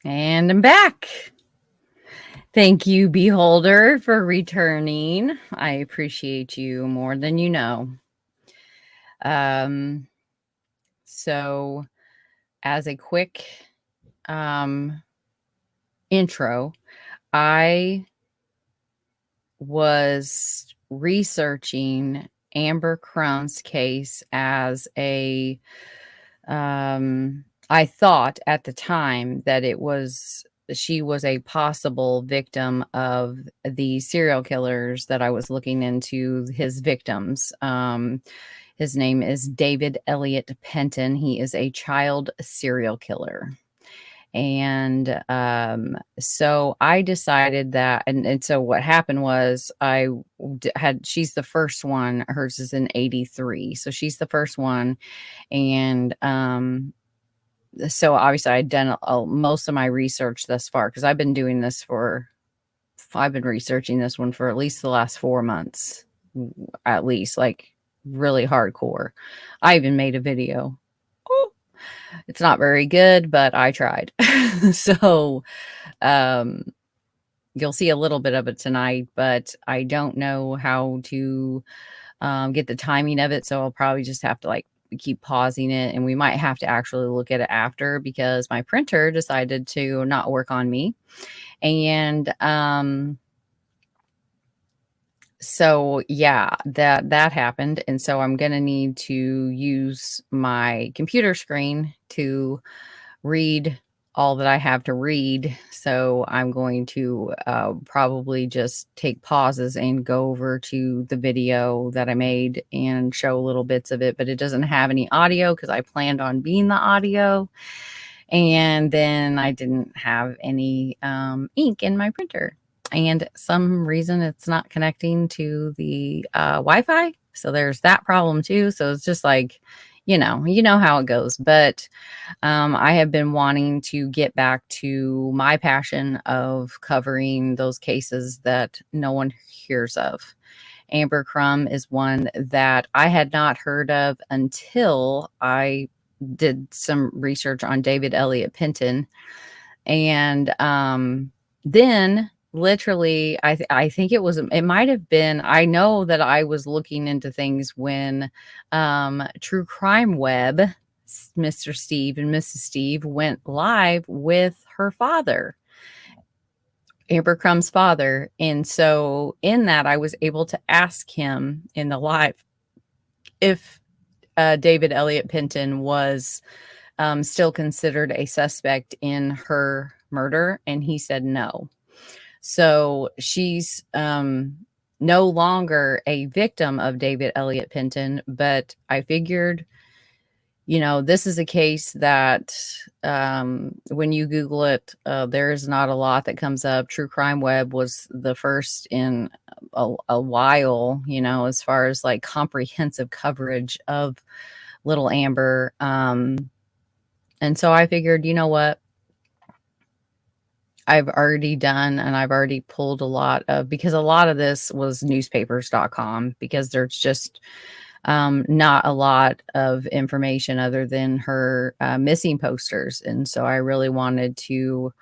And I'm back. Thank you, Beholder, for returning. I appreciate you more than you know. Um, so, as a quick intro, I was researching Amber Crum's case as I thought at the time that she was a possible victim of the serial killers that I was looking into his victims. His name is David Elliott Penton. He is a child serial killer. And so I decided that, and so what happened was she's the first one. Hers is in 83. So she's the first one. And so obviously I'd done most of my research thus far because I've been researching this one for at least the last 4 months, at least, like really hardcore. I even made a video. It's not very good, but I tried. So you'll see a little bit of it tonight, but I don't know how to get the timing of it. So I'll probably just have to like keep pausing it, and we might have to actually look at it after because my printer decided to not work on me. And so yeah, that happened. And so I'm going to need to use my computer screen to read all that I have to read. So I'm going to probably just take pauses and go over to the video that I made and show little bits of it, but it doesn't have any audio because I planned on being the audio. And then I didn't have any ink in my printer. And some reason it's not connecting to the Wi-Fi. So there's that problem too. So it's just like, you know how it goes. But I have been wanting to get back to my passion of covering those cases that no one hears of. Amber Crum is one that I had not heard of until I did some research on David Elliott Penton. And then literally I think it might have been, I know that I was looking into things when True Crime Web, Mr. Steve and Mrs. Steve went live with her father, Amber Crum's father. And so in that I was able to ask him in the live if David Elliott Penton was still considered a suspect in her murder, and he said no. So she's no longer a victim of David Elliott Penton, but I figured, this is a case that when you Google it, there's not a lot that comes up. True Crime Web was the first in a while, as far as like comprehensive coverage of little Amber. And so I figured, you know what? I've already done, and I've already pulled because a lot of this was newspapers.com, because there's just not a lot of information other than her missing posters. And so I really wanted to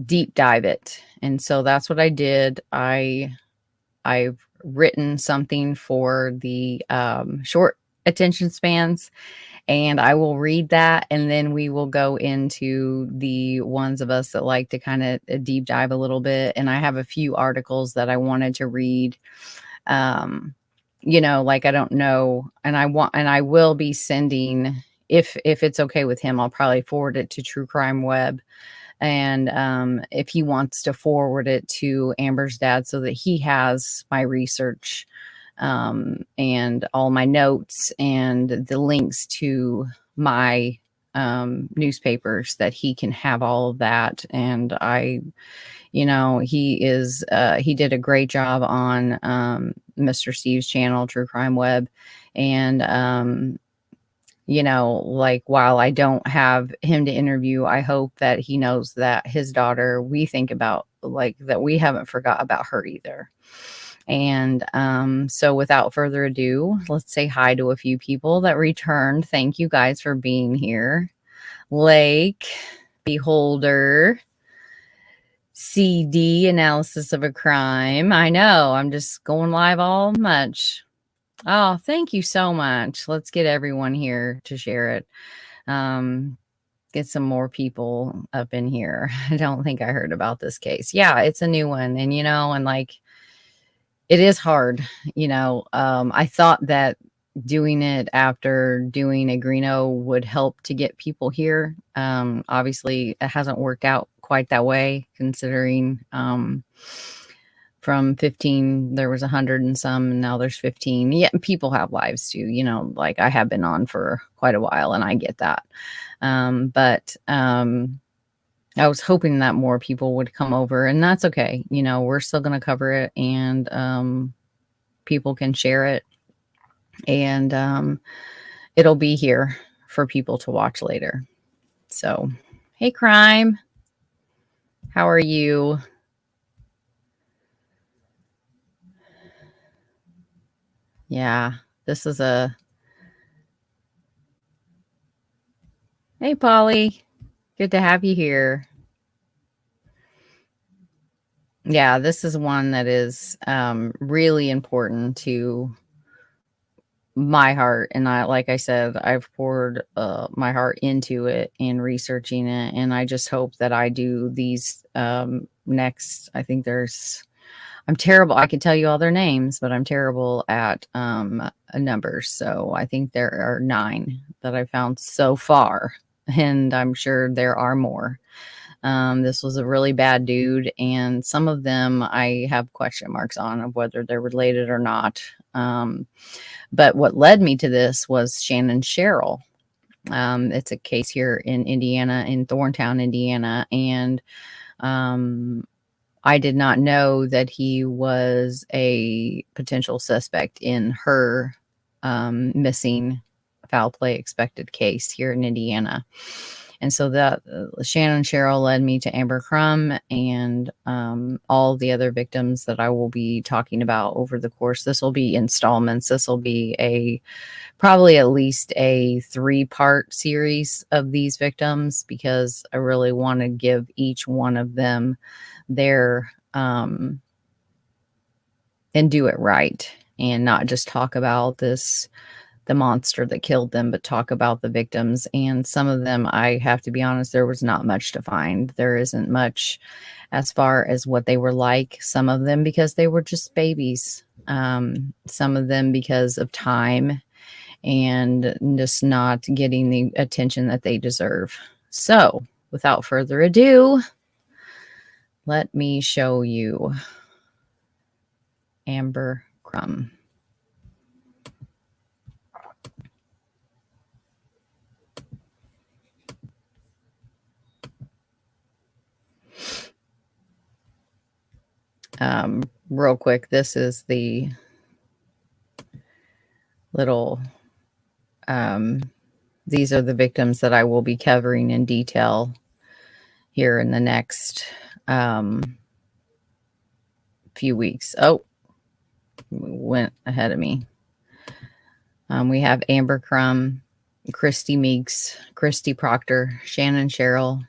deep dive it. And so that's what I did. I've written something for the short attention spans, and I will read that, and then we will go into the ones of us that like to kind of deep dive a little bit. And I have a few articles that I wanted to read. Like I don't know, and I will be sending, if it's okay with him, I'll probably forward it to True Crime Web. And if he wants to forward it to Amber's dad so that he has my research and all my notes and the links to my newspapers, that he can have all of that. And he did a great job on Mr. Steve's channel, True Crime Web. And like, while I don't have him to interview, I hope that he knows that his daughter, we think about, like, that we haven't forgot about her either. And so without further ado, let's say hi to a few people that returned. Thank you guys for being here. Lake, Beholder. CD, analysis of a crime. I know, I'm just going live all much. Oh, thank you so much. Let's get everyone here to share it. Get some more people up in here. I don't think I heard about this case. Yeah, it's a new one. And, and like, it is hard. I thought that doing it after doing a Greeno would help to get people here. Obviously, it hasn't worked out quite that way, considering from 15, there was 100 and some, and now there's 15. Yeah, people have lives too, like I have been on for quite a while, and I get that. But I was hoping that more people would come over, and that's okay. We're still going to cover it, and people can share it, and it'll be here for people to watch later. So, hey, Crime, how are you? Yeah, this is a... Hey, Polly, good to have you here. Yeah, this is one that is really important to my heart. And like I said, I've poured my heart into it and researching it. And I just hope that I do these next. I think I'm terrible. I can tell you all their names, but I'm terrible at numbers. So I think there are 9 that I found so far. And I'm sure there are more. This was a really bad dude, and some of them I have question marks on of whether they're related or not. But what led me to this was Shannon Sherrill. It's a case here in Indiana, in Thorntown, Indiana, and I did not know that he was a potential suspect in her missing foul play expected case here in Indiana. And so that Shannon Sherrill led me to Amber Crum and all the other victims that I will be talking about over the course. This will be installments. This will be probably at least a 3-part series of these victims, because I really want to give each one of them their and do it right, and not just talk about the monster that killed them, but talk about the victims. And some of them, I have to be honest, there was not much to find. There isn't much as far as what they were like. Some of them because they were just babies. Some of them because of time and just not getting the attention that they deserve. So without further ado, let me show you Amber Crum. Real quick, this is the little, these are the victims that I will be covering in detail here in the next few weeks. Oh, went ahead of me. We have Amber Crum, Christy Meeks, Christy Proctor, Shannon Sherrill,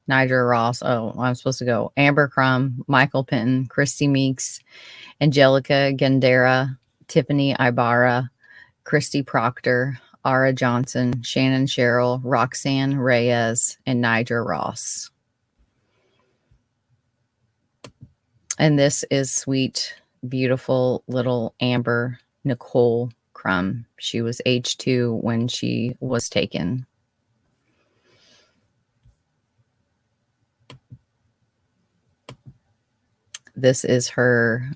Nigel Ross. Oh, I'm supposed to go. Amber Crum, Michael Penton, Christy Meeks, Angelica Gandera, Tiffany Ibarra, Christy Proctor, Ara Johnson, Shannon Sherrill, Roxanne Reyes, and Nigel Ross. And this is sweet, beautiful little Amber Nichole Crum. She was age 2 when she was taken. This is her.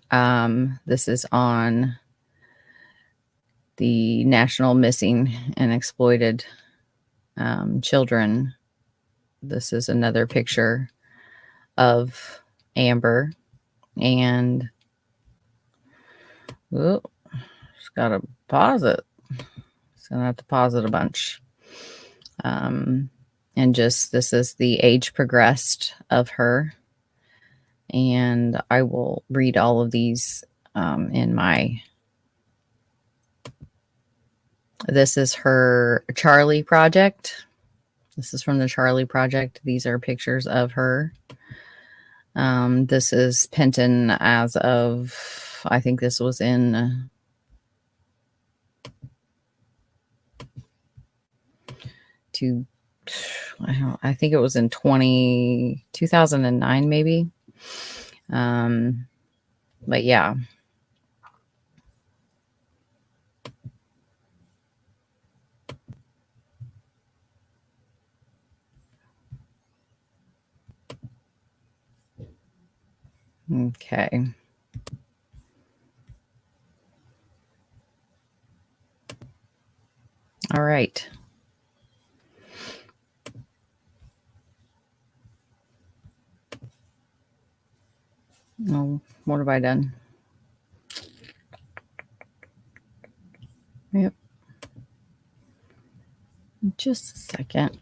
This is on the National Missing and Exploited Children. This is another picture of Amber. And just gotta pause it. It's gonna have to pause it a bunch. And just, this is the age progressed of her. And I will read all of these in my... This is her Charlie project. This is from the Charlie Project. These are pictures of her. This is Penton as of, I think this was in I think it was in 2009 maybe. But yeah. Okay. All right. Oh, what have I done? Yep. Just a second.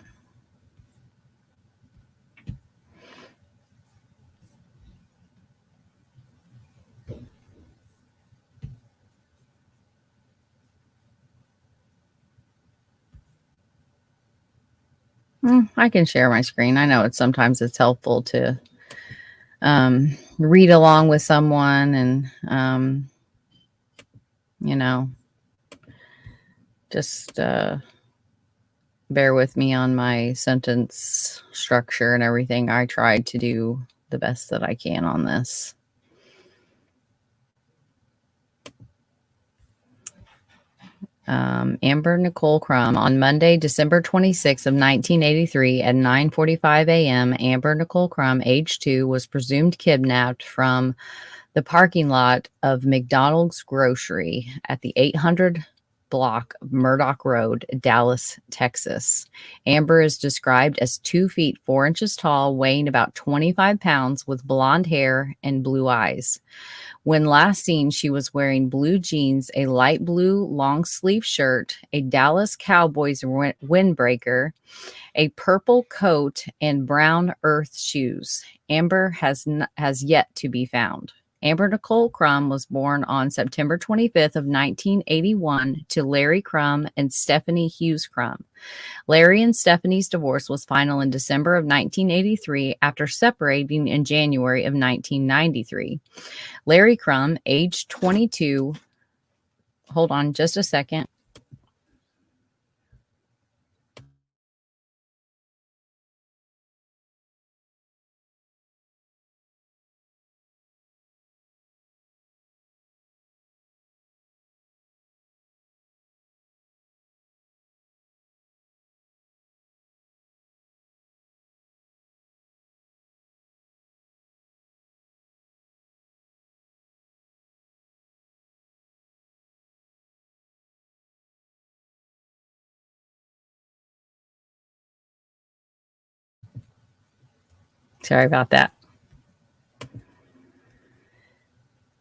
I can share my screen. I know sometimes it's helpful to read along with someone and, just bear with me on my sentence structure and everything. I tried to do the best that I can on this. Amber Nichole Crum. On Monday, December 26th of 1983 at 9:45 a.m., Amber Nichole Crum, age 2, was presumed kidnapped from the parking lot of McDonald's grocery at the 800 block of Murdock Road, Dallas, Texas. Amber is described as 2 feet 4 inches tall, weighing about 25 pounds, with blonde hair and blue eyes. When last seen, she was wearing blue jeans, a light blue long sleeve shirt, a Dallas Cowboys windbreaker, a purple coat, and brown earth shoes. Amber has yet to be found. Amber Nichole Crum was born on September 25th of 1981 to Larry Crum and Stephanie Hughes Crum. Larry and Stephanie's divorce was final in December of 1983 after separating in January of 1993. Larry Crum, age 22. Hold on just a second. Sorry about that.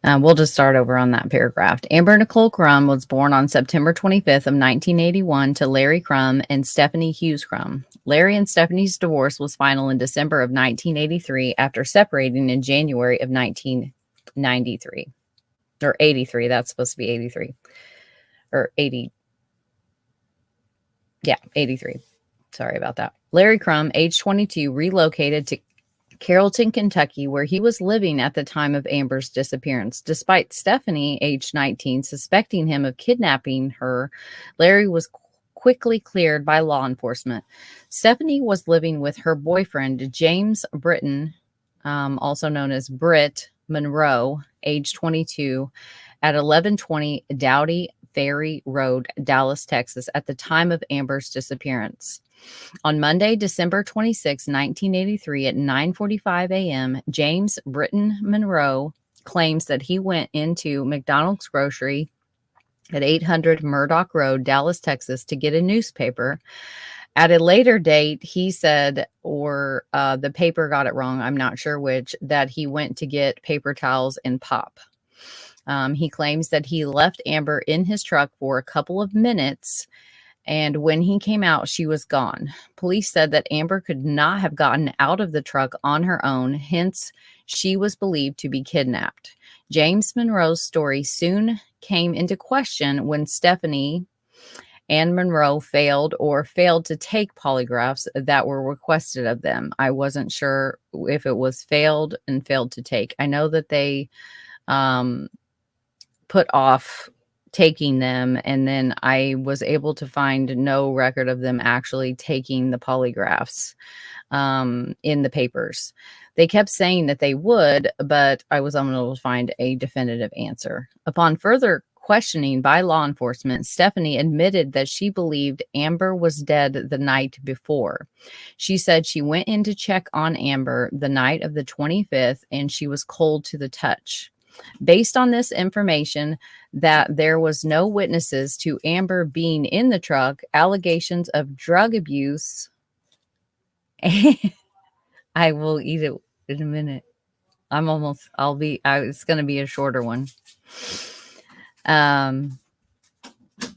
We'll just start over on that paragraph. Amber Nichole Crum was born on September 25th of 1981 to Larry Crum and Stephanie Hughes Crum. Larry and Stephanie's divorce was final in December of 1983 after separating in January of 1993. Or 83. That's supposed to be 83. Or 80. Yeah, 83. Sorry about that. Larry Crum, age 22, relocated to Carrollton, Kentucky, where he was living at the time of Amber's disappearance. Despite Stephanie, age 19, suspecting him of kidnapping her, Larry was quickly cleared by law enforcement. Stephanie was living with her boyfriend, James Britton, also known as Britt Monroe, age 22, at 1120 Dowdy Ferry Road, Dallas, Texas, at the time of Amber's disappearance. On Monday, December 26, 1983, at 9:45 a.m., James Britton Monroe claims that he went into McDonald's grocery at 800 Murdock Road, Dallas, Texas, to get a newspaper. At a later date, he said, or the paper got it wrong, I'm not sure which, that he went to get paper towels and pop. He claims that he left Amber in his truck for a couple of minutes, and when he came out, she was gone. Police said that Amber could not have gotten out of the truck on her own, hence she was believed to be kidnapped. James Monroe's story soon came into question when Stephanie and Monroe failed to take polygraphs that were requested of them. I wasn't sure if it was failed to take. I know that they put off taking them, and then I was able to find no record of them actually taking the polygraphs in the papers. They kept saying that they would, but I was unable to find a definitive answer. Upon further questioning by law enforcement, Stephanie admitted that she believed Amber was dead the night before. She said she went in to check on Amber the night of the 25th, and she was cold to the touch. Based on this information, that there was no witnesses to Amber being in the truck, allegations of drug abuse. I will eat it in a minute. It's going to be a shorter one.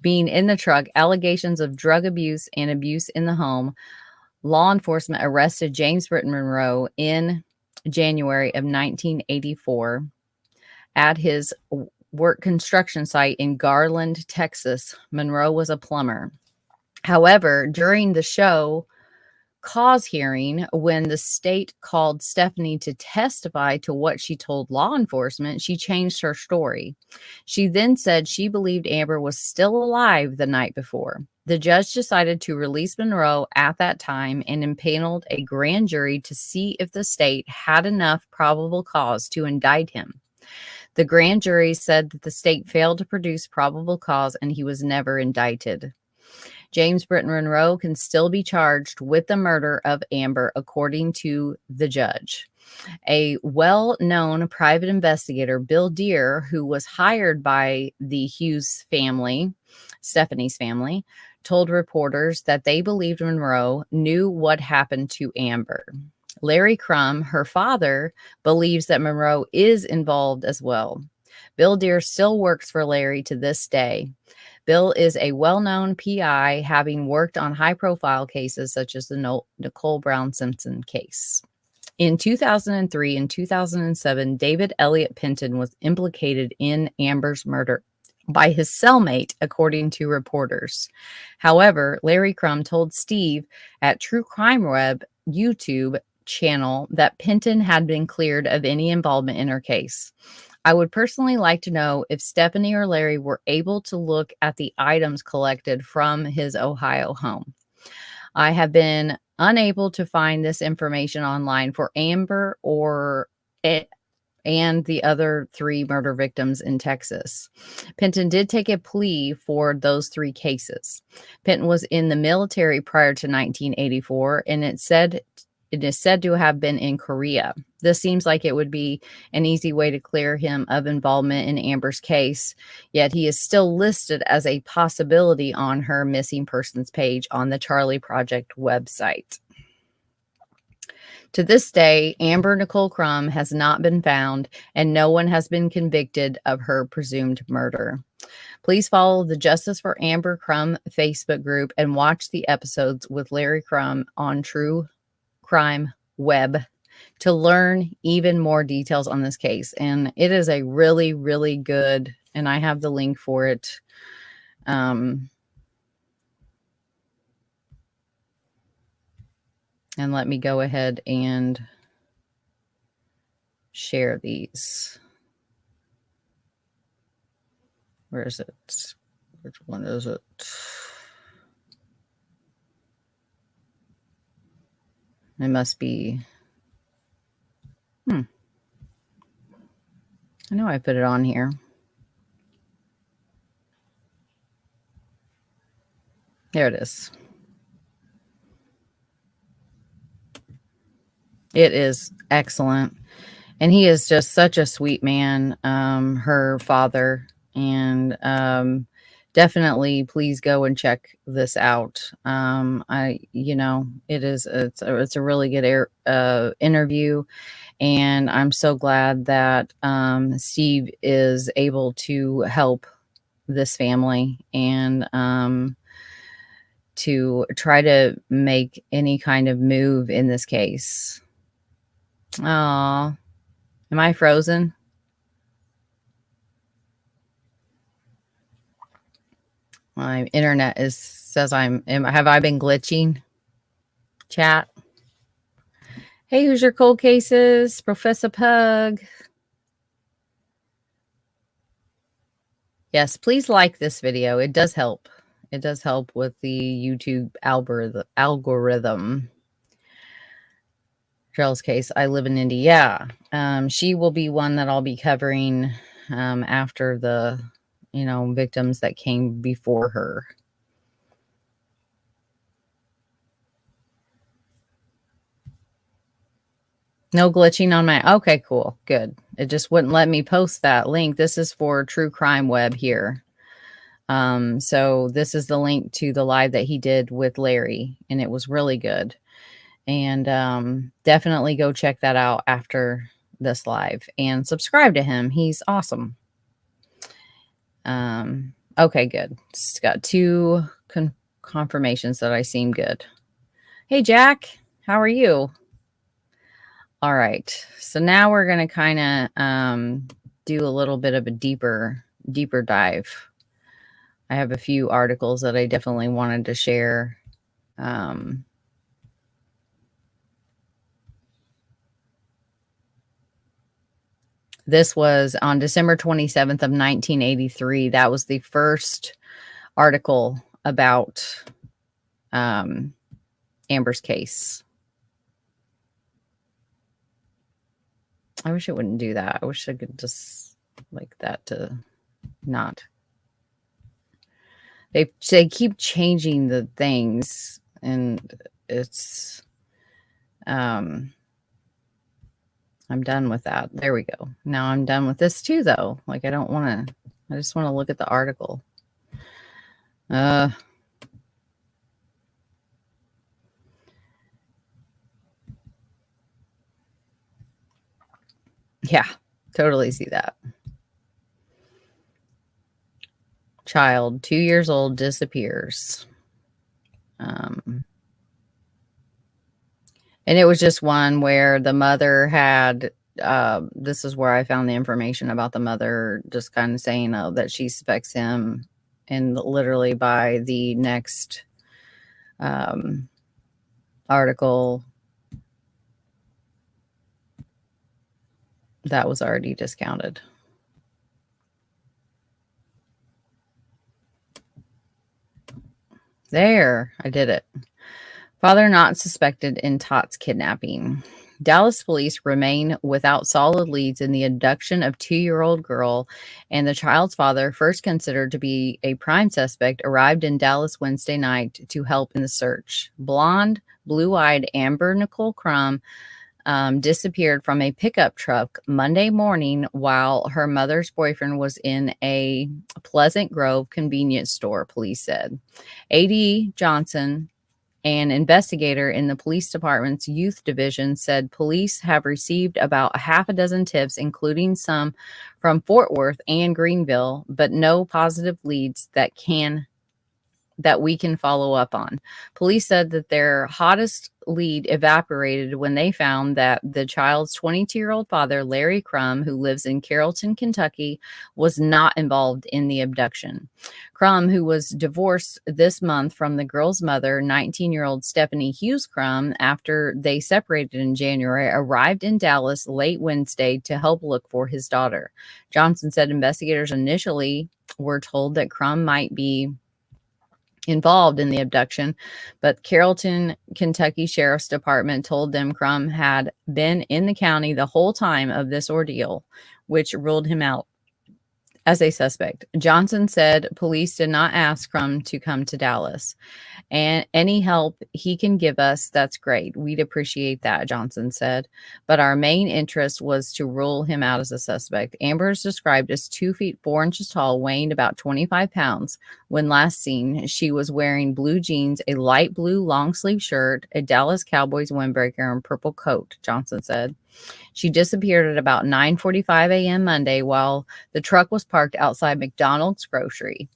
Being in the truck, allegations of drug abuse and abuse in the home. Law enforcement arrested James Britton Monroe in January of 1984 at his work construction site in Garland, Texas. Monroe was a plumber. However, during the show cause hearing, when the state called Stephanie to testify to what she told law enforcement, she changed her story. She then said she believed Amber was still alive the night before. The judge decided to release Monroe at that time and impaneled a grand jury to see if the state had enough probable cause to indict him. The grand jury said that the state failed to produce probable cause and he was never indicted. James Britton Monroe can still be charged with the murder of Amber, according to the judge. A well-known private investigator, Bill Deere, who was hired by the Hughes family, Stephanie's family, told reporters that they believed Monroe knew what happened to Amber. Larry Crum, her father, believes that Monroe is involved as well. Bill Deere still works for Larry to this day. Bill is a well-known PI, having worked on high-profile cases such as the Nicole Brown Simpson case. In 2003 and 2007, David Elliott Penton was implicated in Amber's murder by his cellmate, according to reporters. However, Larry Crum told Steve at True Crime Web YouTube channel that Penton had been cleared of any involvement in her case. I would personally like to know if Stephanie or Larry were able to look at the items collected from his Ohio home. I have been unable to find this information online for Amber and the other 3 murder victims in Texas. Penton did take a plea for those 3 cases. Penton was in the military prior to 1984, and it is said to have been in Korea. This seems like it would be an easy way to clear him of involvement in Amber's case, yet he is still listed as a possibility on her missing persons page on the Charlie Project website. To this day, Amber Nichole Crum has not been found, and no one has been convicted of her presumed murder. Please follow the Justice for Amber Crum Facebook group and watch the episodes with Larry Crum on True Crime Web to learn even more details on this case. And it is a really, really good, and I have the link for it. And let me go ahead and share these. Where is it? Which one is it? It must be. I know I put it on here. There it is. It is excellent. And he is just such a sweet man, her father. And definitely please go and check this out. It's a really good interview. And I'm so glad that Steve is able to help this family and to try to make any kind of move in this case. Oh, am I frozen? My internet says have I been glitching? Chat. Hey, who's your cold cases? Professor Pug. Yes, please like this video. It does help. It does help with the YouTube algorithm. Cheryl's case, I live in Indy. Yeah. She will be one that I'll be covering after the, victims that came before her. No glitching on my, okay, cool, good. It just wouldn't let me post that link. This is for True Crime Web here. So this is the link to the live that he did with Larry, and it was really good. And definitely go check that out after this live and subscribe to him. He's awesome. Okay, good. It's got 2 confirmations that I seem good. Hey, Jack, how are you? All right. So now we're going to kind of do a little bit of a deeper dive. I have a few articles that I definitely wanted to share. This was on December 27th of 1983. That was the first article about Amber's case. I wish it wouldn't do that. I wish I could just like that to not. They keep changing the things, and it's I'm done with that. There we go. Now I'm done with this too, though. Like, I don't want to, I just want to look at the article. Yeah, totally see that. Child, 2 years old, disappears. And it was just one where the mother had, this is where I found the information about the mother just kind of saying that she suspects him. And literally by the next article, that was already discounted. There, I did it. Father not suspected in Tott's kidnapping. Dallas police remain without solid leads in the abduction of 2-year-old girl, and the child's father, first considered to be a prime suspect, arrived in Dallas Wednesday night to help in the search. Blonde, blue-eyed Amber Nichole Crum disappeared from a pickup truck Monday morning while her mother's boyfriend was in a Pleasant Grove convenience store, police said. A.D. Johnson, an investigator in the police department's youth division, said police have received about a half a dozen tips, including some from Fort Worth and Greenville, but no positive leads that we can follow up on. Police said that their hottest lead evaporated when they found that the child's 22-year-old father, Larry Crum, who lives in Carrollton, Kentucky, was not involved in the abduction. Crum, who was divorced this month from the girl's mother, 19-year-old Stephanie Hughes Crum, after they separated in January, arrived in Dallas late Wednesday to help look for his daughter. Johnson said investigators initially were told that Crum might be involved in the abduction, but Carrollton, Kentucky Sheriff's Department told them Crum had been in the county the whole time of this ordeal, which ruled him out as a suspect. Johnson said police did not ask Crum to come to Dallas, and any help he can give us, that's great. We'd appreciate that, Johnson said. But our main interest was to rule him out as a suspect. Amber is described as 2 feet 4 inches tall, weighing about 25 pounds. When last seen, she was wearing blue jeans, a light blue long sleeve shirt, a Dallas Cowboys windbreaker, and purple coat, Johnson said. She disappeared at about 9:45 a.m. Monday while the truck was parked outside McDonald's grocery,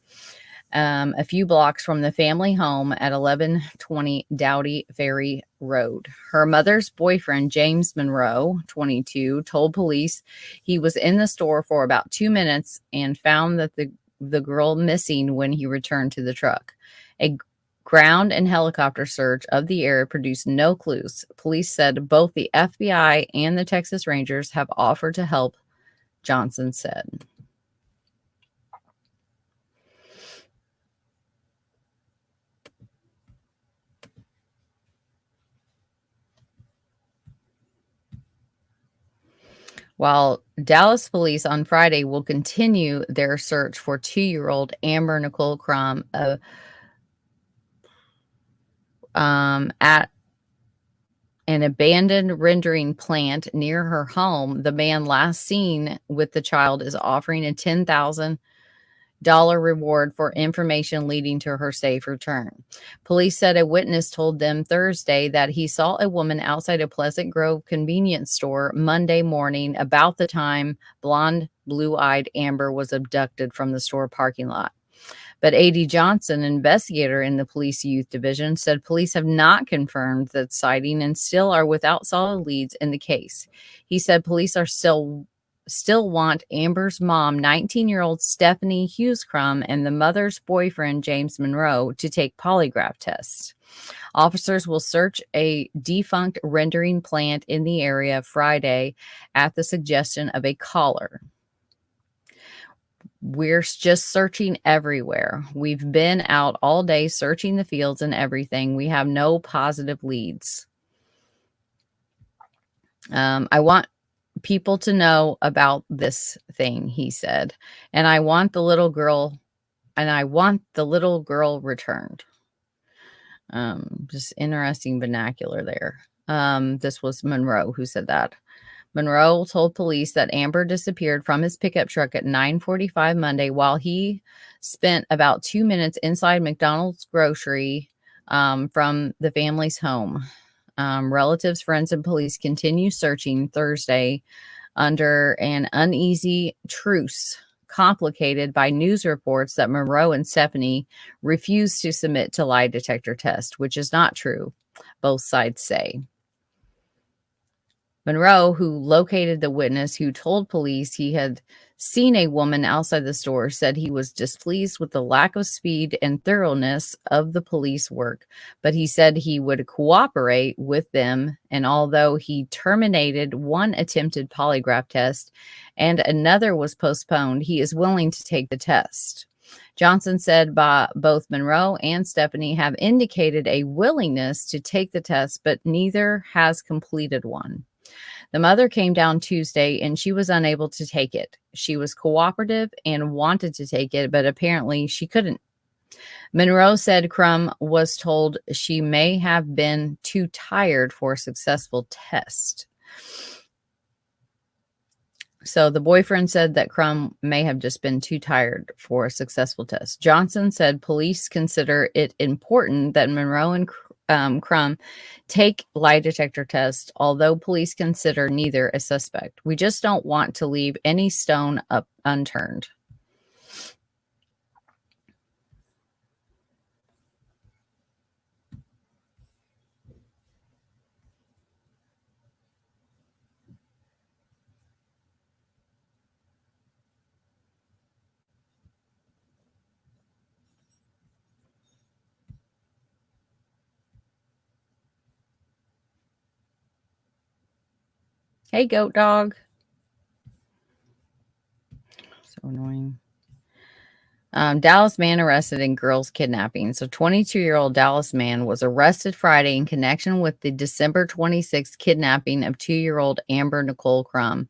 a few blocks from the family home at 1120 Dowdy Ferry Road. Her mother's boyfriend, James Monroe, 22, told police he was in the store for about 2 minutes and found that the the girl missing when he returned to the truck. A ground and helicopter search of the area produced no clues. Police said both the FBI and the Texas Rangers have offered to help, Johnson said. While Dallas police on Friday will continue their search for 2-year-old Amber Nichole Crum at an abandoned rendering plant near her home, the man last seen with the child is offering a $10,000 reward for information leading to her safe return. Police said a witness told them Thursday that he saw a woman outside a Pleasant Grove convenience store Monday morning about the time blonde, blue-eyed Amber was abducted from the store parking lot. But A.D. Johnson, investigator in the police youth division, said police have not confirmed that sighting and still are without solid leads in the case. He said police are still want Amber's mom, 19-year-old Stephanie Hughes Crum, and the mother's boyfriend, James Monroe, to take polygraph tests. Officers will search a defunct rendering plant in the area Friday at the suggestion of a caller. We're just searching everywhere. We've been out all day searching the fields and everything. We have no positive leads. I want people to know about this thing, he said, and I want the little girl returned. Just interesting vernacular there. This was Monroe who said that. Monroe told police that Amber disappeared from his pickup truck at 9:45 Monday while he spent about 2 minutes inside McDonald's grocery from the family's home. Relatives, friends, and police continue searching Thursday under an uneasy truce complicated by news reports that Monroe and Stephanie refused to submit to lie detector test, which is not true, both sides say. Monroe, who located the witness who told police he had seen a woman outside the store, said he was displeased with the lack of speed and thoroughness of the police work, but he said he would cooperate with them, and although he terminated one attempted polygraph test and another was postponed, he is willing to take the test. Johnson said both Monroe and Stephanie have indicated a willingness to take the test, but neither has completed one. The mother came down Tuesday and she was unable to take it. She was cooperative and wanted to take it, but apparently she couldn't. Monroe said Crum was told she may have been too tired for a successful test. So the boyfriend said that Crum may have just been too tired for a successful test. Johnson said police consider it important that Monroe and Crum take lie detector tests, although police consider neither a suspect. We just don't want to leave any stone up unturned. Hey, goat dog. So annoying. Dallas man arrested in girls kidnapping. So 22-year-old Dallas man was arrested Friday in connection with the December 26th kidnapping of 2-year-old Amber Nichole Crum.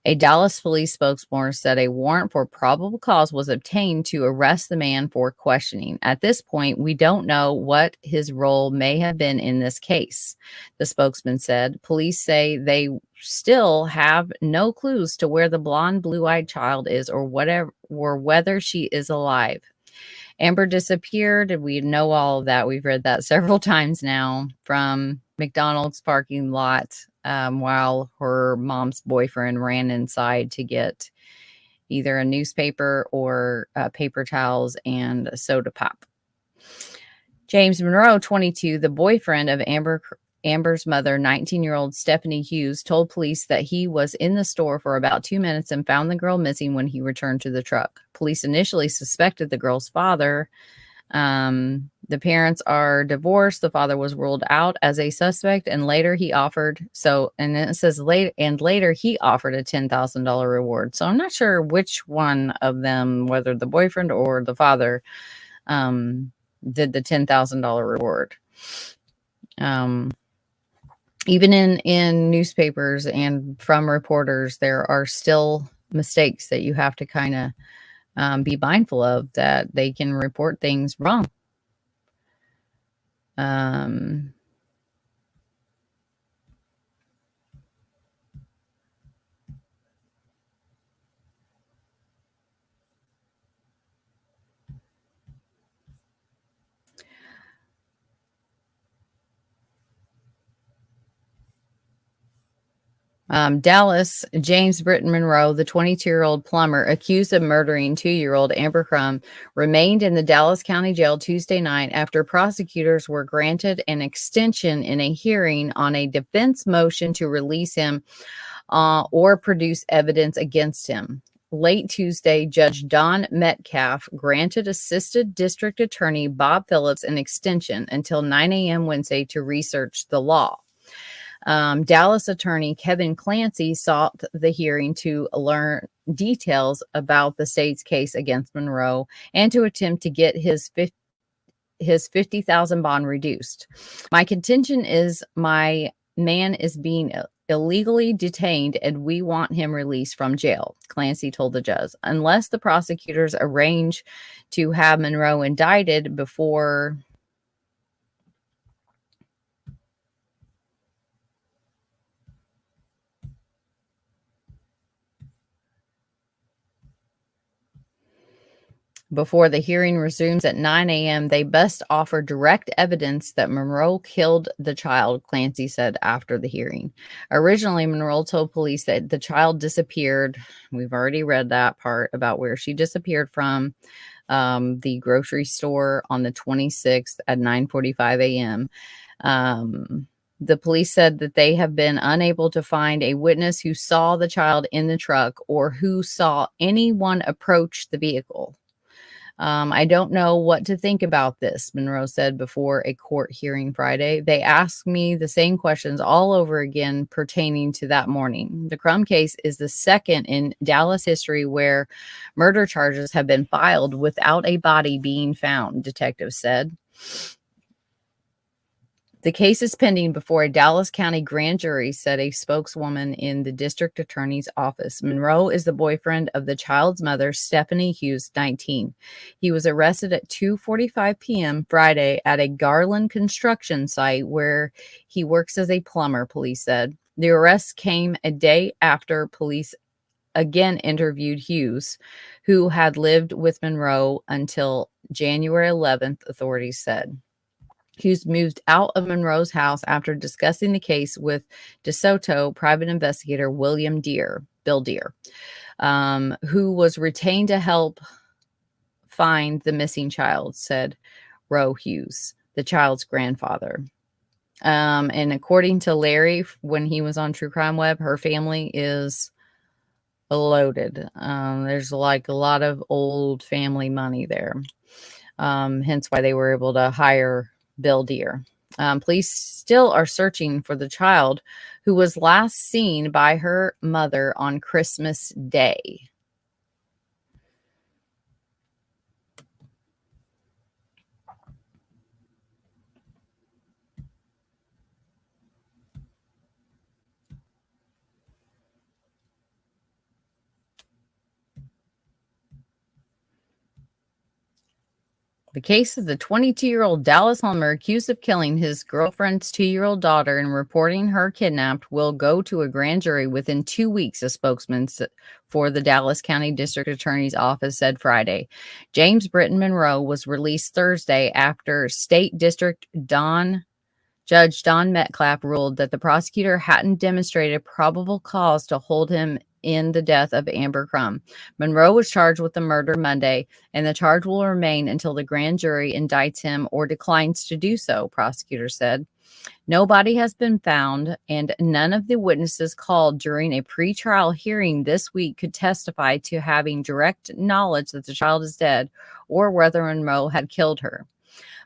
A Dallas police spokesman said a warrant for probable cause was obtained to arrest the man for questioning. At this point, we don't know what his role may have been in this case, the spokesman said. Police say they still have no clues to where the blonde, blue-eyed child is or whether she is alive. Amber disappeared, and we know all of that. We've read that several times now from McDonald's parking lot while her mom's boyfriend ran inside to get either a newspaper or paper towels and a soda pop. James Monroe, 22, the boyfriend of Amber's mother, 19-year-old Stephanie Hughes, told police that he was in the store for about 2 minutes and found the girl missing when he returned to the truck. Police initially suspected the girl's father. The parents are divorced. The father was ruled out as a suspect, and later he offered, and then it says later he offered a $10,000 reward. So I'm not sure which one of them, whether the boyfriend or the father, did the $10,000 reward. Even in newspapers and from reporters, there are still mistakes that you have to kind of be mindful of, that they can report things wrong. Dallas, James Britton Monroe, the 22-year-old plumber accused of murdering 2-year-old Amber Crum, remained in the Dallas County Jail Tuesday night after prosecutors were granted an extension in a hearing on a defense motion to release him or produce evidence against him. Late Tuesday, Judge Don Metcalf granted Assistant District Attorney Bob Phillips an extension until 9 a.m. Wednesday to research the law. Dallas attorney Kevin Clancy sought the hearing to learn details about the state's case against Monroe and to attempt to get his $50,000 bond reduced. My contention is my man is being illegally detained and we want him released from jail, Clancy told the judge. Unless the prosecutors arrange to have Monroe indicted before the hearing resumes at 9 a.m., they best offer direct evidence that Monroe killed the child, Clancy said after the hearing. Originally, Monroe told police that the child disappeared. We've already read that part about where she disappeared from the grocery store on the 26th at 9:45 a.m. The police said that they have been unable to find a witness who saw the child in the truck or who saw anyone approach the vehicle. I don't know what to think about this, Monroe said before a court hearing Friday. They asked me the same questions all over again pertaining to that morning. The Crum case is the second in Dallas history where murder charges have been filed without a body being found, detectives said. The case is pending before a Dallas County grand jury, said a spokeswoman in the district attorney's office. Monroe is the boyfriend of the child's mother, Stephanie Hughes, 19. He was arrested at 2:45 p.m. Friday at a Garland construction site where he works as a plumber, police said. The arrest came a day after police again interviewed Hughes, who had lived with Monroe until January 11th, authorities said. Hughes moved out of Monroe's house after discussing the case with DeSoto private investigator Bill Deere, who was retained to help find the missing child, said Roe Hughes, the child's grandfather. And according to Larry, when he was on True Crime Web, her family is loaded. There's like a lot of old family money there. Hence why they were able to hire Bill Deere. Police still are searching for the child who was last seen by her mother on Christmas Day. The case of the 22-year-old Dallas homeowner accused of killing his girlfriend's 2-year-old daughter and reporting her kidnapped will go to a grand jury within 2 weeks, a spokesman for the Dallas County District Attorney's Office said Friday. James Britton Monroe was released Thursday after State District Judge Don Metcalf ruled that the prosecutor hadn't demonstrated probable cause to hold him in the death of Amber Crum. Monroe was charged with the murder Monday, and the charge will remain until the grand jury indicts him or declines to do so, prosecutors said. Nobody has been found, and none of the witnesses called during a pretrial hearing this week could testify to having direct knowledge that the child is dead or whether Monroe had killed her.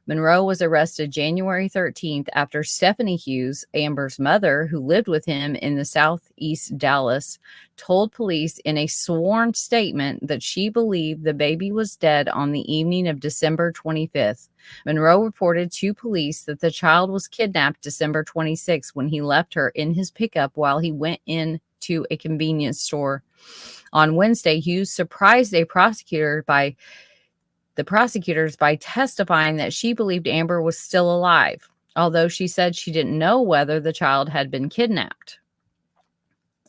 Monroe was arrested January 13th after Stephanie Hughes, Amber's mother, who lived with him in the southeast Dallas, told police in a sworn statement that she believed the baby was dead on the evening of December 25th. Monroe reported to police that the child was kidnapped December 26th when he left her in his pickup while he went into a convenience store. On Wednesday, Hughes surprised the prosecutors by testifying that she believed Amber was still alive, although she said she didn't know whether the child had been kidnapped.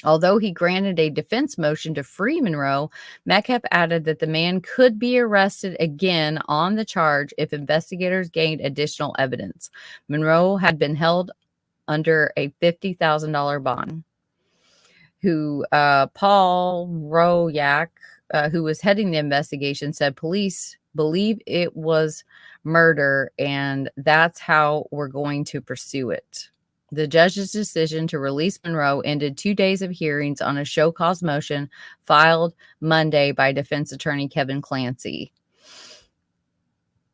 Although he granted a defense motion to free Monroe, Metcalf added that the man could be arrested again on the charge if investigators gained additional evidence. Monroe had been held under a $50,000 bond. Paul Royak, who was heading the investigation, said police believe it was murder, and that's how we're going to pursue it. The judge's decision to release Monroe ended 2 days of hearings on a show cause motion filed Monday by defense attorney Kevin Clancy.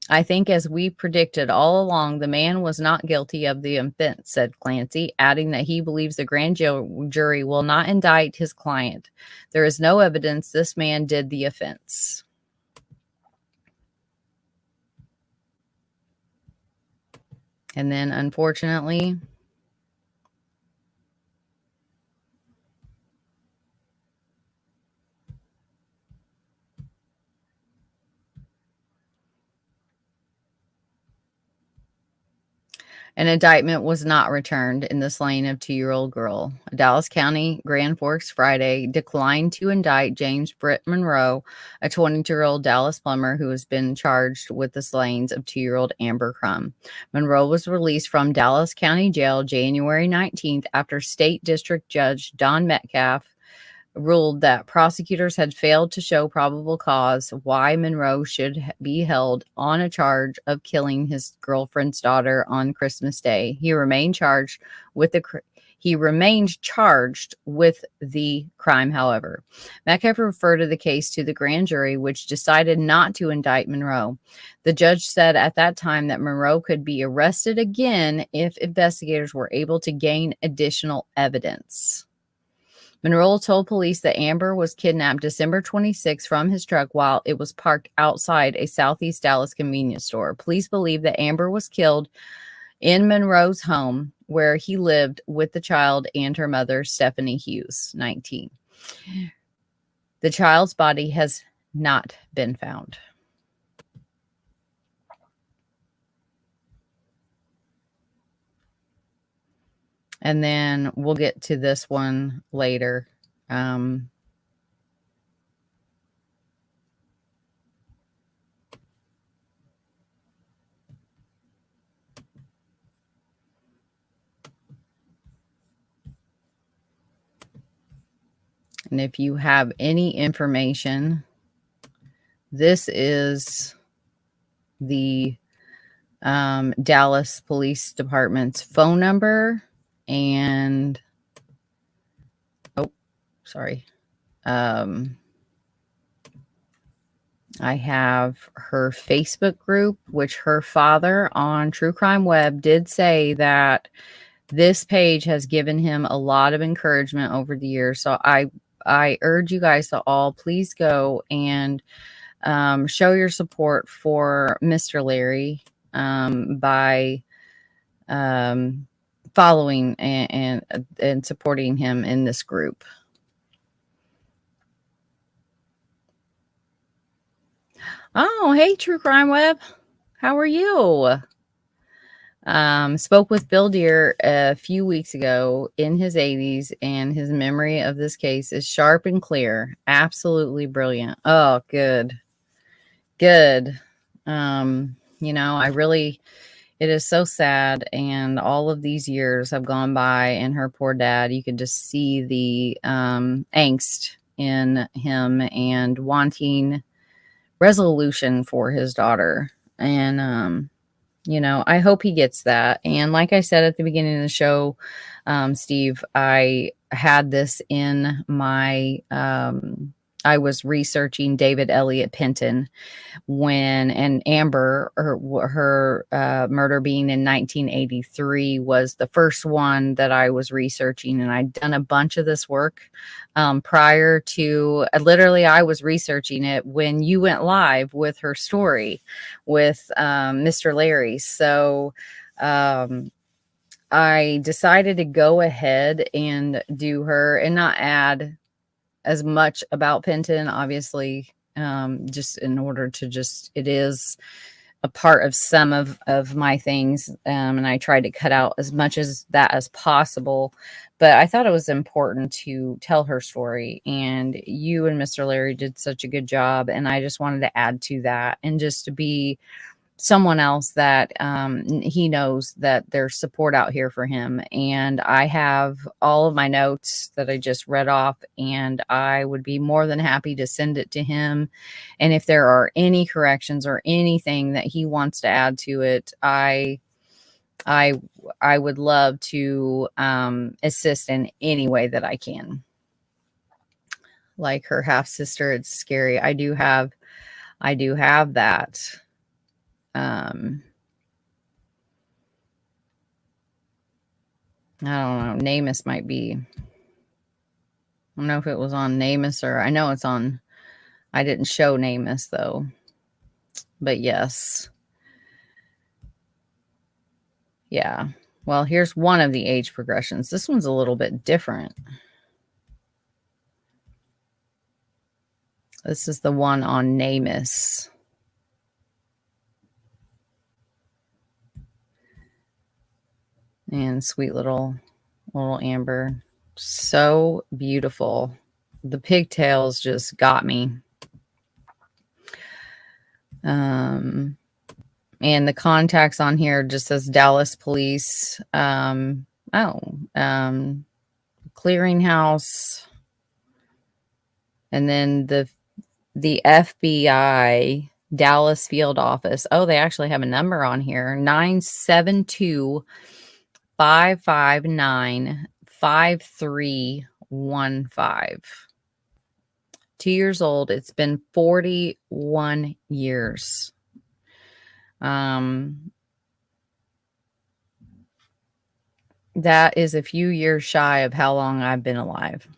I think, as we predicted all along, the man was not guilty of the offense, said Clancy, adding that he believes the grand jury will not indict his client. There is no evidence this man did the offense. And then, unfortunately, an indictment was not returned in the slaying of 2-year-old girl. Dallas County Grand Forks Friday declined to indict James Britt Monroe, a 22-year-old Dallas plumber who has been charged with the slayings of 2-year-old Amber Crum. Monroe was released from Dallas County Jail January 19th after State District Judge Don Metcalf ruled that prosecutors had failed to show probable cause why Monroe should be held on a charge of killing his girlfriend's daughter on Christmas Day. He remained charged with the crime, however. Metcalf referred to the case to the grand jury, which decided not to indict Monroe. The judge said at that time that Monroe could be arrested again if investigators were able to gain additional evidence. Monroe told police that Amber was kidnapped December 26 from his truck while it was parked outside a southeast Dallas convenience store. Police believe that Amber was killed in Monroe's home where he lived with the child and her mother, Stephanie Hughes, 19. The child's body has not been found. And then we'll get to this one later. And if you have any information, this is the Dallas Police Department's phone number. And I have her Facebook group, which her father on True Crime Web did say that this page has given him a lot of encouragement over the years. So I urge you guys to all please go and show your support for Mr. Larry by following and supporting him in this group. Oh, hey, True Crime Web. How are you? Spoke with Bill Deere a few weeks ago in his 80s, and his memory of this case is sharp and clear. Absolutely brilliant. Oh, good. Good. It is so sad, and all of these years have gone by, and her poor dad, you can just see the angst in him and wanting resolution for his daughter. And I hope he gets that. And like I said at the beginning of the show, Steve, I had this in my, I was researching David Elliott Penton and Amber, her murder being in 1983 was the first one that I was researching. And I'd done a bunch of this work prior to, literally, I was researching it when you went live with her story with Mr. Larry. So I decided to go ahead and do her and not add as much about Penton, obviously, just in order to it is a part of some of my things. And I tried to cut out as much as that as possible, but I thought it was important to tell her story, and you and Mr. Larry did such a good job. And I just wanted to add to that and just to be someone else that he knows that there's support out here for him. And I have all of my notes that I just read off, and I would be more than happy to send it to him. And if there are any corrections or anything that he wants to add to it, I would love to assist in any way that I can. Like her half sister, it's scary. I do have that. I don't know. NamUs might be. I don't know if it was on NamUs, or I know it's on. I didn't show NamUs though. But yes. Yeah. Well, here's one of the age progressions. This one's a little bit different. This is the one on NamUs. And sweet little Amber. So beautiful. The pigtails just got me. And the contacts on here just says Dallas Police. Clearinghouse. And then the FBI Dallas field office. Oh, they actually have a number on here. 972-559-5315. 2 years old. It's been 41 years. That is a few years shy of how long I've been alive.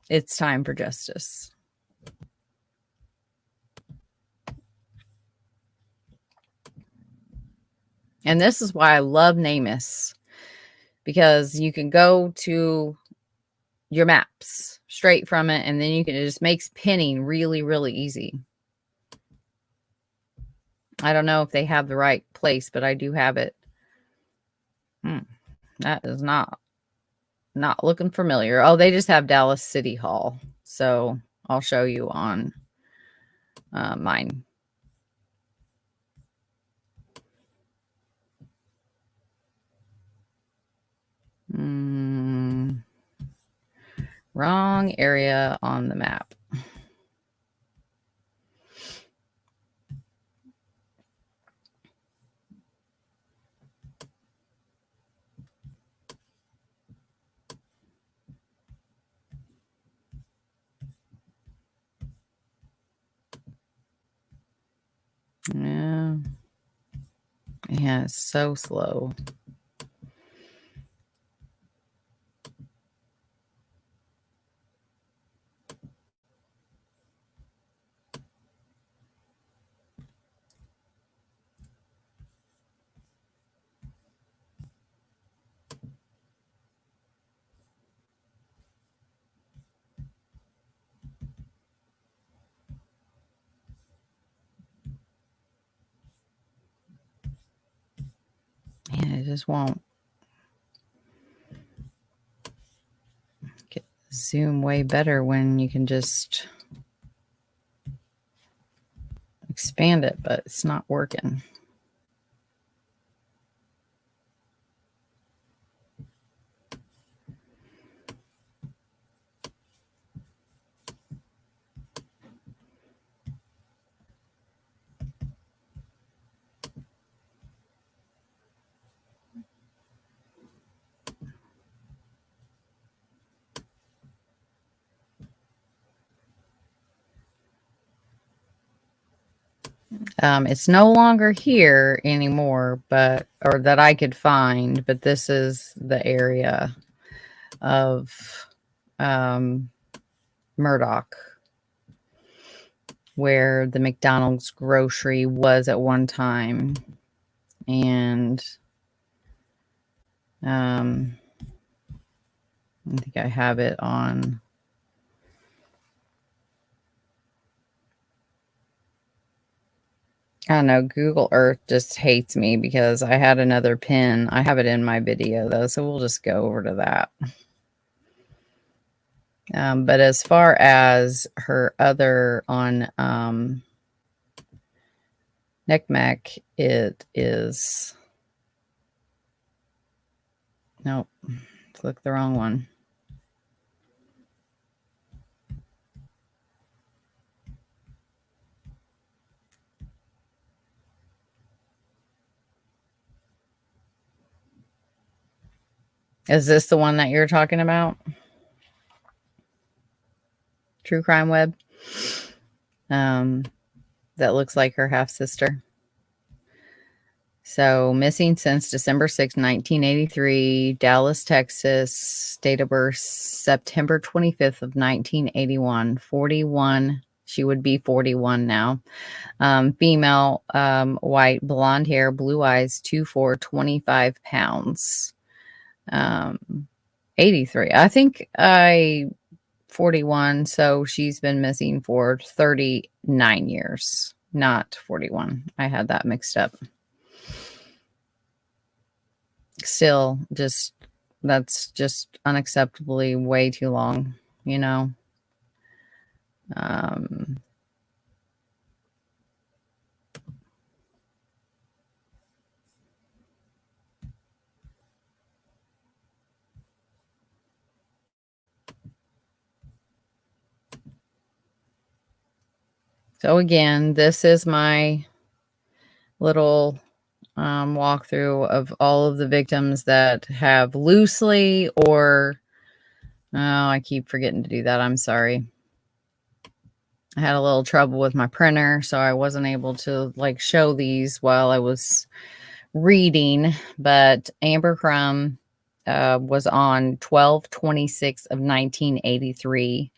It's time for justice. And this is why I love NamUs, because you can go to your maps straight from it, and then it just makes pinning really, really easy. I don't know if they have the right place, but I do have it. That is not looking familiar. Oh, they just have Dallas City Hall. So I'll show you on mine. Wrong area on the map. Yeah. Yeah, it's so slow. Yeah, it just won't zoom way better when you can just expand it, but it's not working. It's no longer here anymore, or that I could find, but this is the area of Murdock, where the McDonald's grocery was at one time. And I think I have it on. I don't know, Google Earth just hates me because I had another pin. I have it in my video though, so we'll just go over to that. But as far as her other on NCMEC, it is, nope, click the wrong one. Is this the one that you're talking about? True Crime Web? That looks like her half-sister. So, missing since December 6, 1983, Dallas, Texas, date of birth September 25th of 1981, 41. She would be 41 now. Female, white, blonde hair, blue eyes, 2'4", 25 pounds. 83. I think 41, so she's been missing for 39 years, not 41. I had that mixed up. Still, that's just unacceptably way too long, you know. So again, this is my little walkthrough of all of the victims that have loosely or, oh, I keep forgetting to do that. I'm sorry. I had a little trouble with my printer, so I wasn't able to like show these while I was reading, but Amber Crum was on 12/26 of 1983.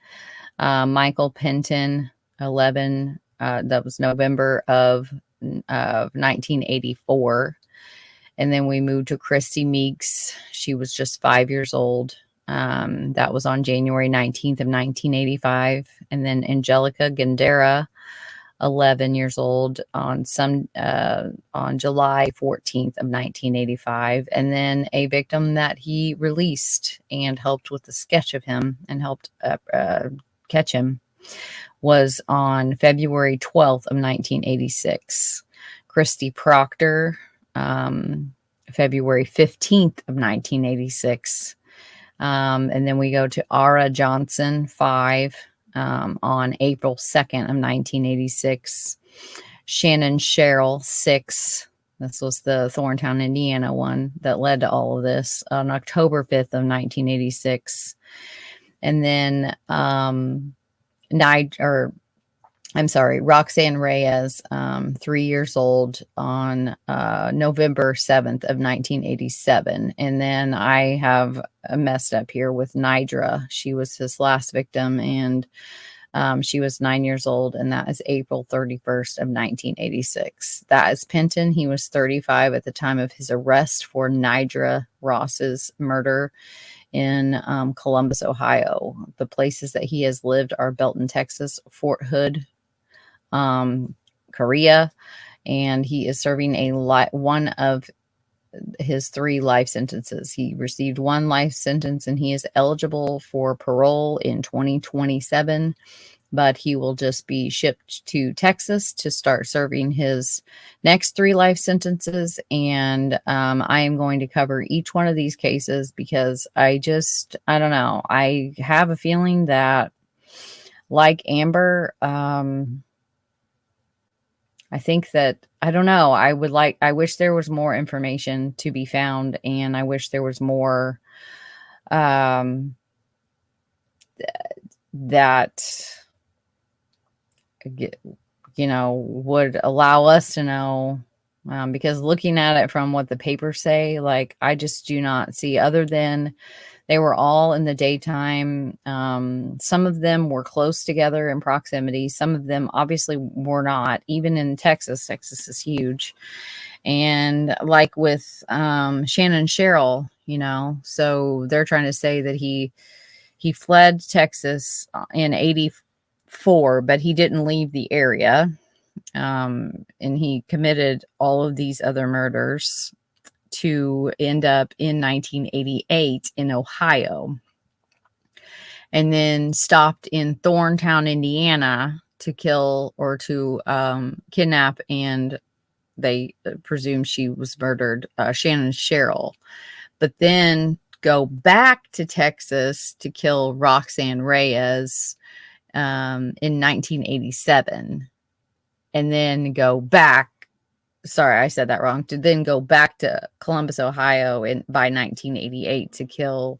Michael Penton, 11, that was November of 1984. And then we moved to Christy Meeks. She was just 5 years old. That was on January 19th of 1985. And then Angelica Gandera, 11 years old, on July 14th of 1985. And then a victim that he released and helped with the sketch of him and helped catch him was on February 12th of 1986. Christy Proctor, February 15th of 1986. And then we go to Ara Johnson, 5, on April 2nd of 1986. Shannon Sherrill, 6. This was the Thorntown, Indiana one that led to all of this, on October 5th of 1986. And then Roxanne Reyes, 3 years old, on November 7th of 1987. And then I have messed up here with Nidra. She was his last victim, and she was 9 years old, and that is April 31st of 1986. That is Penton. He was 35 at the time of his arrest for Nidra Ross's murder in Columbus, Ohio. The places that he has lived are Belton, Texas, Fort Hood, Korea, and he is serving one of his 3 life sentences. He received 1 life sentence, and he is eligible for parole in 2027, but he will just be shipped to Texas to start serving his next 3 life sentences. And I am going to cover each one of these cases because I don't know. I have a feeling that, like Amber, I think that, I don't know, I wish there was more information to be found, and I wish there was more that would allow us to know, because looking at it from what the papers say, like, I just do not see, other than they were all in the daytime. Some of them were close together in proximity. Some of them obviously were not. Even in Texas, Texas is huge. And like with Shannon Sherrill, so they're trying to say that he fled Texas in 84, but he didn't leave the area. And he committed all of these other murders to end up in 1988 in Ohio, and then stopped in Thorntown, Indiana to kill or to kidnap, and they presume she was murdered, Shannon Sherrill, but then go back to Texas to kill Roxanne Reyes in 1987, and then go back. Sorry, I said that wrong. To then go back to Columbus, Ohio by 1988 to kill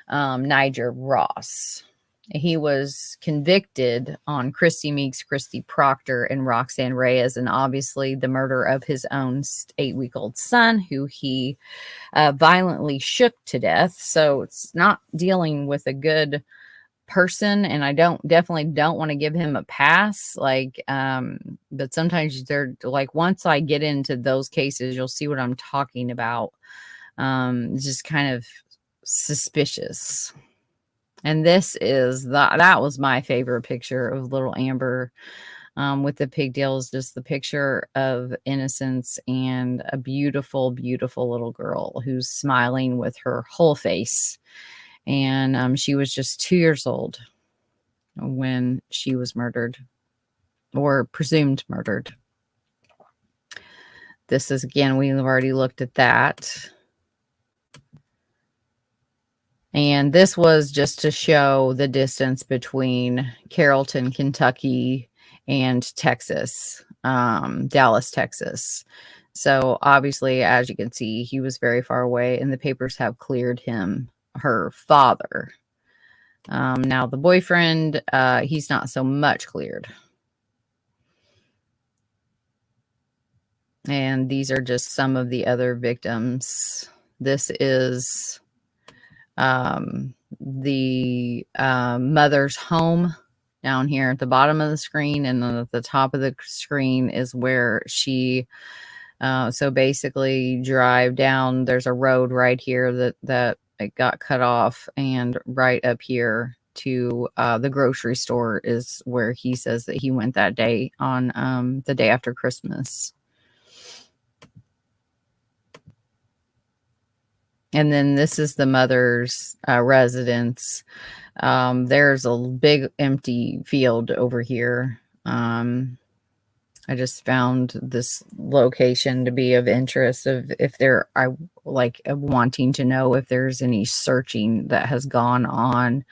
Niger Ross. He was convicted on Christy Meeks, Christy Proctor, and Roxanne Reyes, and obviously the murder of his own 8-week-old son, who he violently shook to death. So it's not dealing with a good person, and I definitely don't want to give him a pass. Like, but sometimes they're like, once I get into those cases, you'll see what I'm talking about. It's just kind of suspicious. And this is that was my favorite picture of little Amber, with the pigtails, just the picture of innocence and a beautiful, beautiful little girl who's smiling with her whole face. And she was just 2 years old when she was murdered, or presumed murdered. This is, again, we've already looked at that. And this was just to show the distance between Carrollton, Kentucky, and Texas, Dallas, Texas. So obviously, as you can see, he was very far away, and the papers have cleared him, her father. Now the boyfriend, he's not so much cleared. And these are just some of the other victims. This is the mother's home down here at the bottom of the screen, and then at the top of the screen is where she so basically drive down. There's a road right here that it got cut off, and right up here to the grocery store is where he says that he went that day, on the day after Christmas. And then this is the mother's residence. There's a big empty field over here. I just found this location to be of interest, of if there, I like wanting to know if there's any searching that has gone on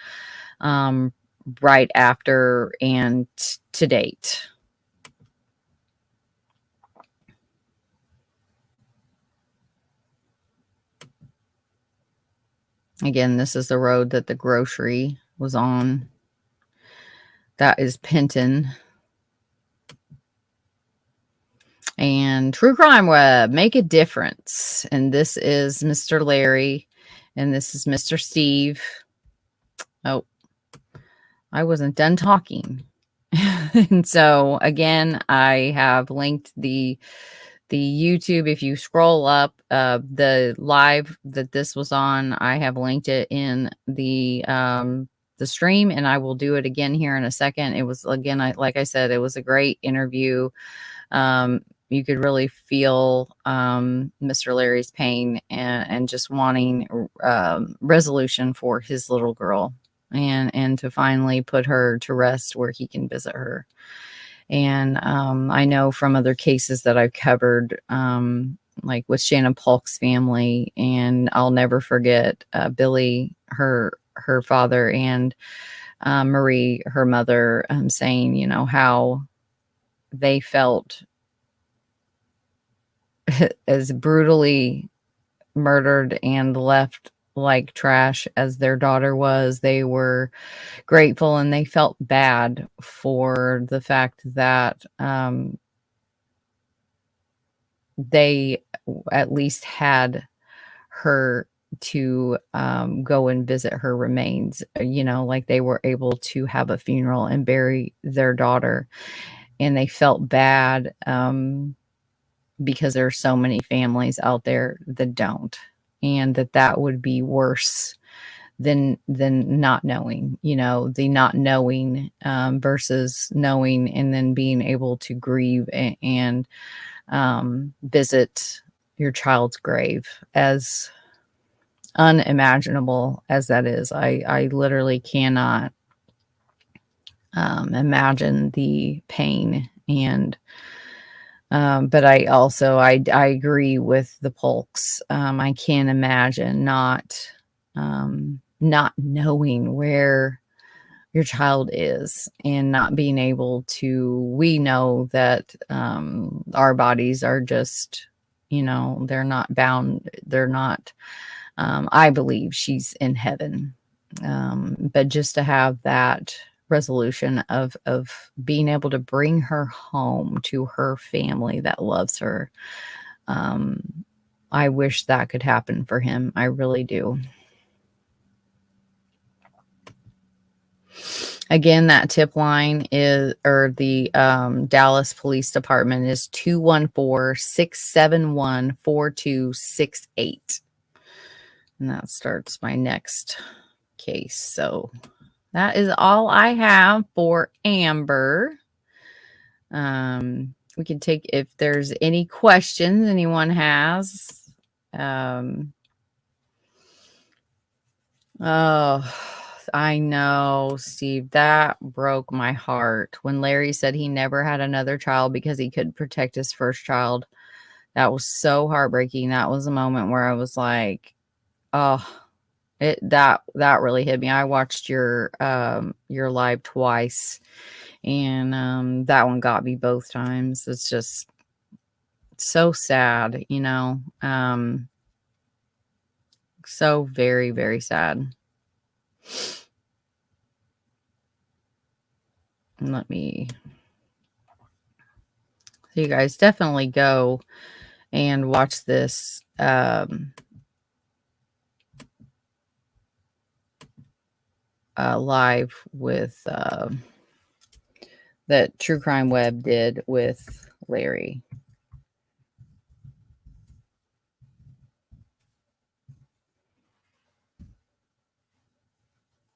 right after and to date. Again, this is the road that the grocery was on. That is Penton. And True Crime Web, make a difference. And this is Mr. Larry, and this is Mr. Steve. Oh, I wasn't done talking. And so again, I have linked the YouTube. If you scroll up, the live that this was on, I have linked it in the stream, and I will do it again here in a second. It was, again, like I said, it was a great interview. You could really feel Mr. Larry's pain and just wanting resolution for his little girl, and to finally put her to rest where he can visit her. And I know from other cases that I've covered, like with Shannon Polk's family, and I'll never forget Billy, her father, and Marie, her mother, saying, how they felt as brutally murdered and left like trash as their daughter was. They were grateful, and they felt bad for the fact that they at least had her to go and visit her remains. Like they were able to have a funeral and bury their daughter, and they felt bad because there are so many families out there that don't, and that would be worse than not knowing. The not knowing versus knowing and then being able to grieve and visit your child's grave. As unimaginable as that is, I literally cannot imagine the pain. And but I agree with the Polks. I can't imagine not knowing where your child is and not being able to. We know that our bodies are just, they're not bound. They're not. I believe she's in heaven, but just to have that resolution of being able to bring her home to her family that loves her. I wish that could happen for him. I really do. Again, that tip line is, or the Dallas Police Department is 214-671-4268. And that starts my next case. So that is all I have for Amber. We can take, if there's any questions anyone has. Oh, I know, Steve, that broke my heart when Larry said he never had another child because he couldn't protect his first child. That was so heartbreaking. That was a moment where I was like, oh, that really hit me. I watched your live twice, and that one got me both times. It's just so sad, so very, very sad. Let me, so you guys definitely go and watch this live with that True Crime Web did with Larry.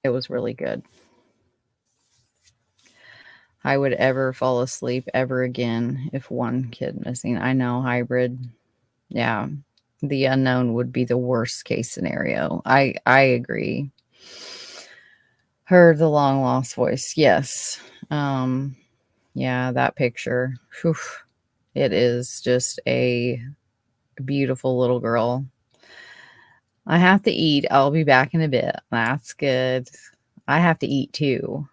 It was really good. I would ever fall asleep ever again if one kid missing. I know, hybrid. Yeah. The unknown would be the worst case scenario. I agree. Heard the long lost voice. Yes. Yeah, that picture. Whew, it is just a beautiful little girl. I have to eat. I'll be back in a bit. That's good. I have to eat too.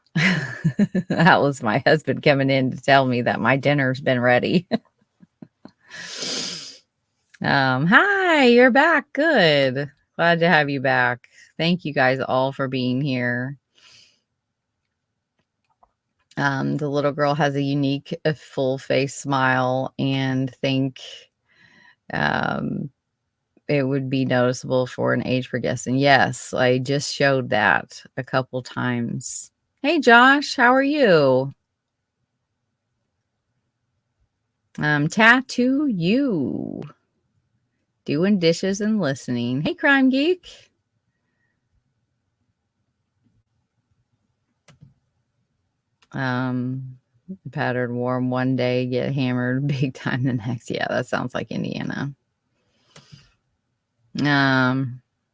That was my husband coming in to tell me that my dinner's been ready. Hi, you're back. Good. Glad to have you back. Thank you guys all for being here. The little girl has a unique, full face smile, and think it would be noticeable for an age progression. Yes, I just showed that a couple times. Hey, Josh, how are you? Tattoo you. Doing dishes and listening. Hey, Crime Geek. Patterned warm one day, get hammered big time the next. Yeah, that sounds like Indiana.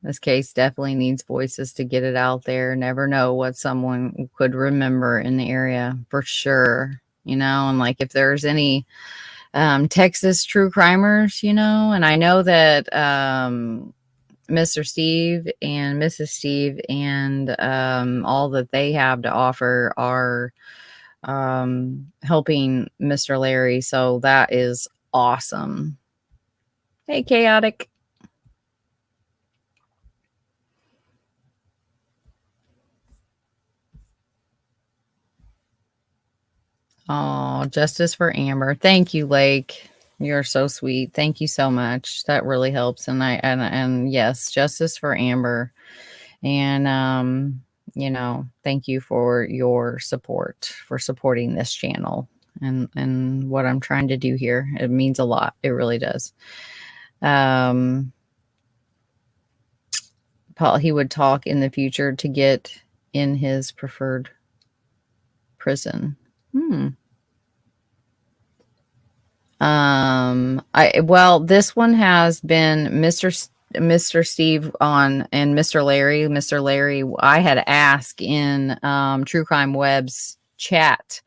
This case definitely needs voices to get it out there. Never know what someone could remember in the area for sure. And like if there's any Texas true crimers, and I know that Mr. Steve and Mrs. Steve and all that they have to offer are helping Mr. Larry. So that is awesome. Hey, Chaotic. Oh, justice for Amber. Thank you, Lake. You're so sweet. Thank you so much. That really helps. And yes, justice for Amber. And thank you for your support, for supporting this channel and what I'm trying to do here. It means a lot. It really does. Paul, he would talk in the future to get in his preferred prison. This one has been Mr. Steve on and Mr. Larry. Mr. Larry, I had asked in True Crime Web's chat,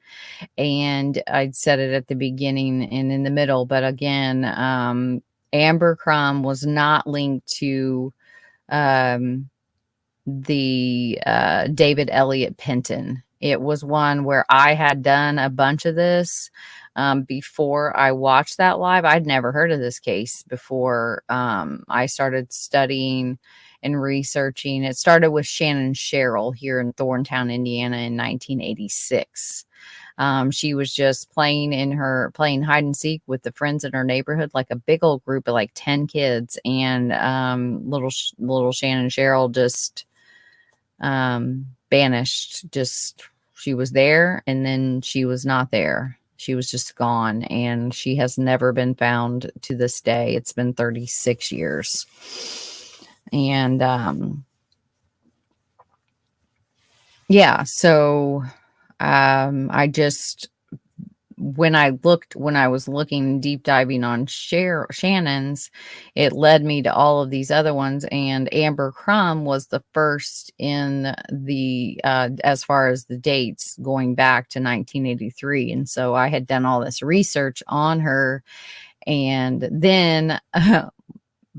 and I'd said it at the beginning and in the middle, but again, Amber Crum was not linked to the David Elliott Penton. It was one where I had done a bunch of this before I watched that live. I'd never heard of this case before I started studying and researching. It started with Shannon Sherrill here in Thorntown, Indiana in 1986. She was just playing hide and seek with the friends in her neighborhood, like a big old group of like 10 kids. And little Shannon Sherrill just vanished. She was there and then she was not there. She was just gone, and she has never been found to this day. It's been 36 years. And so I just, when I was looking deep diving on Shannon's, it led me to all of these other ones, and Amber Crum was the first in the as far as the dates going back to 1983. And so I had done all this research on her, and then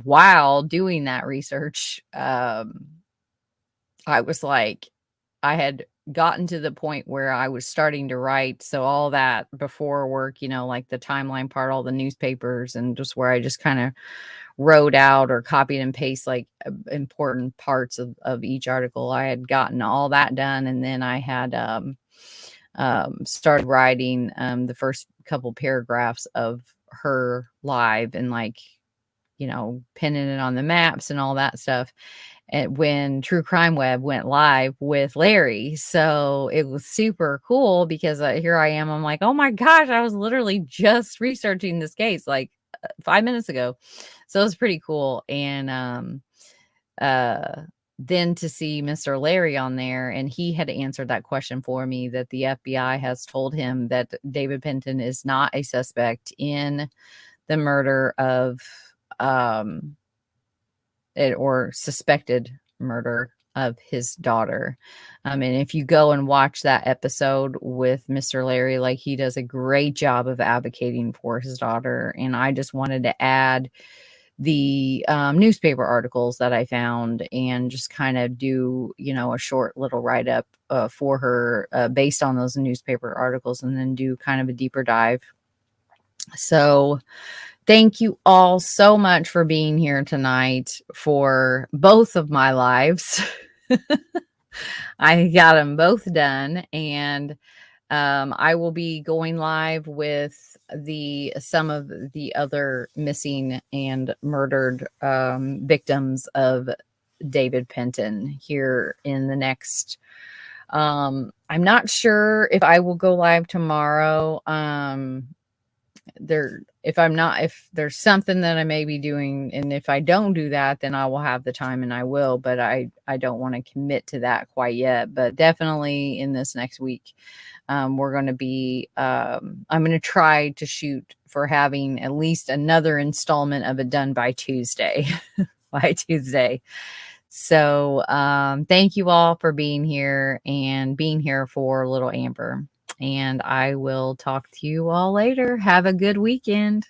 while doing that research, I was like, I had gotten to the point where I was starting to write. So all that before work, like the timeline part, all the newspapers, and just where I just kind of wrote out or copied and paste like important parts of each article. I had gotten all that done. And then I had started writing the first couple paragraphs of her live and pinning it on the maps and all that stuff. And when True Crime Web went live with Larry. So it was super cool because here I am. I'm like, oh my gosh, I was literally just researching this case like 5 minutes ago. So it was pretty cool. And then to see Mr. Larry on there, and he had answered that question for me, that the FBI has told him that David Penton is not a suspect in the murder of or suspected murder of his daughter. And if you go and watch that episode with Mr. Larry, like, he does a great job of advocating for his daughter. And I just wanted to add the newspaper articles that I found and just kind of do, a short little write-up for her based on those newspaper articles, and then do kind of a deeper dive. So thank you all so much for being here tonight for both of my lives. I got them both done, and I will be going live with some of the other missing and murdered victims of David Penton here in the next. I'm not sure if I will go live tomorrow. If there's something that I may be doing, and if I don't do that, then I will have the time and I will, but I don't want to commit to that quite yet. But definitely in this next week, we're going to be, I'm going to try to shoot for having at least another installment of it done by Tuesday. So thank you all for being here and being here for little Amber. And I will talk to you all later. Have a good weekend.